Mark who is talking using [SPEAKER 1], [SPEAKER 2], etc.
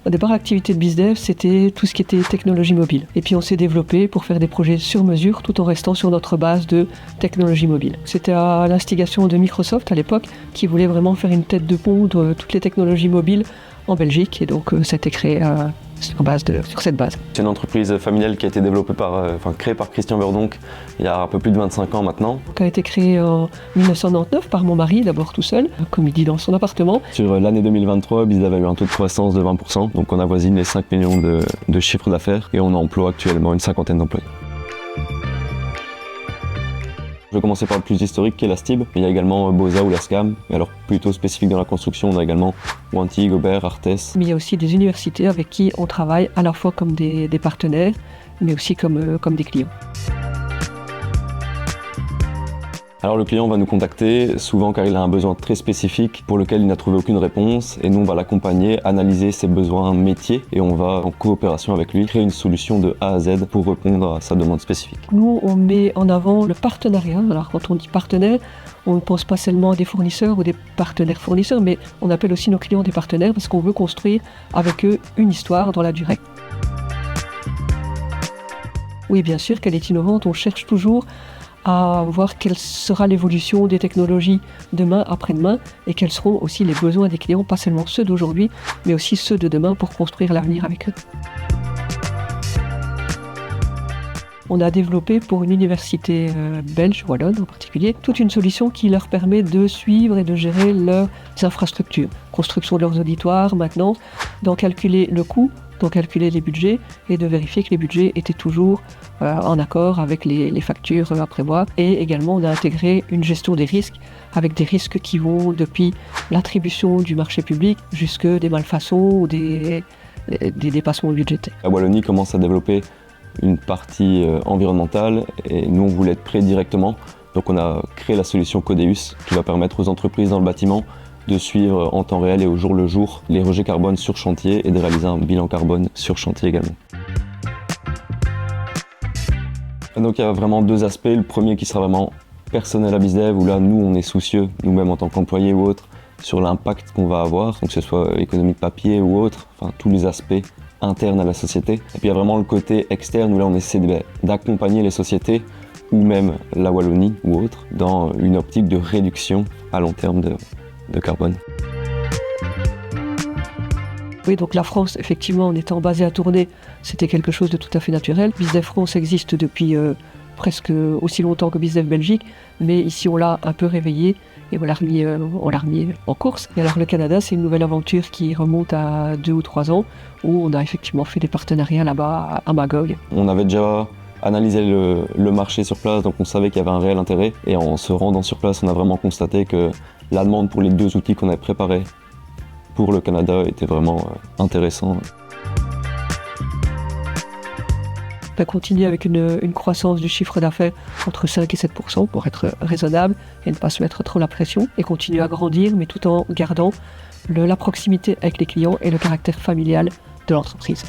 [SPEAKER 1] Au départ, l'activité de BizDev, c'était tout ce qui était technologie mobile. Et puis on s'est développé pour faire des projets sur mesure tout en restant sur notre base de technologie mobile. C'était à l'instigation de Microsoft à l'époque qui voulait vraiment faire une tête de pont de toutes les technologies mobiles en Belgique. Et donc ça a été créé sur cette base.
[SPEAKER 2] C'est une entreprise familiale qui a été créée par Christian Burdonck il y a un peu plus de 25 ans maintenant.
[SPEAKER 1] Qui a été créée en 1999 par mon mari, d'abord tout seul, comme il dit dans son appartement.
[SPEAKER 2] Sur l'année 2023, BizDev a eu un taux de croissance de 20%, donc on avoisine les 5 millions de chiffres d'affaires et on emploie actuellement une cinquantaine d'employés. Je vais commencer par le plus historique qui est la STIB. Il y a également Bosa ou la SCAM. Et alors plutôt spécifique dans la construction, on a également Wanty, Gobert, Artes.
[SPEAKER 1] Mais il y a aussi des universités avec qui on travaille à la fois comme des partenaires, mais aussi comme des clients.
[SPEAKER 2] Alors le client va nous contacter souvent car il a un besoin très spécifique pour lequel il n'a trouvé aucune réponse et nous on va l'accompagner, analyser ses besoins métiers et on va en coopération avec lui créer une solution de A à Z pour répondre à sa demande spécifique.
[SPEAKER 1] Nous on met en avant le partenariat. Alors quand on dit partenaire, on ne pense pas seulement à des fournisseurs ou des partenaires fournisseurs, mais on appelle aussi nos clients des partenaires parce qu'on veut construire avec eux une histoire dans la durée. Oui, bien sûr qu'elle est innovante, on cherche toujours à voir quelle sera l'évolution des technologies demain, après-demain, et quels seront aussi les besoins des clients, pas seulement ceux d'aujourd'hui, mais aussi ceux de demain pour construire l'avenir avec eux. On a développé pour une université belge, wallonne en particulier, toute une solution qui leur permet de suivre et de gérer leurs infrastructures. Construction de leurs auditoires maintenant, d'en calculer le coût, d'en calculer les budgets et de vérifier que les budgets étaient toujours en accord avec les factures à prévoir. Et également, on a intégré une gestion des risques avec des risques qui vont depuis l'attribution du marché public jusque des malfaçons ou des dépassements budgétaires.
[SPEAKER 2] La Wallonie commence à développer une partie environnementale et nous on voulait être prêts directement. Donc on a créé la solution Codeus qui va permettre aux entreprises dans le bâtiment de suivre en temps réel et au jour le jour les rejets carbone sur chantier et de réaliser un bilan carbone sur chantier également. Et donc il y a vraiment deux aspects. Le premier qui sera vraiment personnel à BizDev où là nous on est soucieux, nous-mêmes en tant qu'employés ou autres, sur l'impact qu'on va avoir, donc que ce soit économique papier ou autre, enfin tous les aspects internes à la société. Et puis il y a vraiment le côté externe où là on essaie d'accompagner les sociétés ou même la Wallonie ou autre dans une optique de réduction à long terme de carbone.
[SPEAKER 1] Oui, donc la France, effectivement, en étant basée à Tournai, c'était quelque chose de tout à fait naturel. BizDev France existe depuis presque aussi longtemps que BizDev Belgique, mais ici on l'a un peu réveillé et on l'a remis en course. Et alors le Canada, c'est une nouvelle aventure qui remonte à 2 ou 3 ans, où on a effectivement fait des partenariats là-bas à Magog.
[SPEAKER 2] On avait déjà analysé le marché sur place, donc on savait qu'il y avait un réel intérêt. Et en se rendant sur place, on a vraiment constaté que la demande pour les deux outils qu'on avait préparés pour le Canada était vraiment intéressant.
[SPEAKER 1] On va continuer avec une croissance du chiffre d'affaires entre 5 et 7% pour être raisonnable et ne pas se mettre trop la pression et continuer à grandir, mais tout en gardant la proximité avec les clients et le caractère familial de l'entreprise.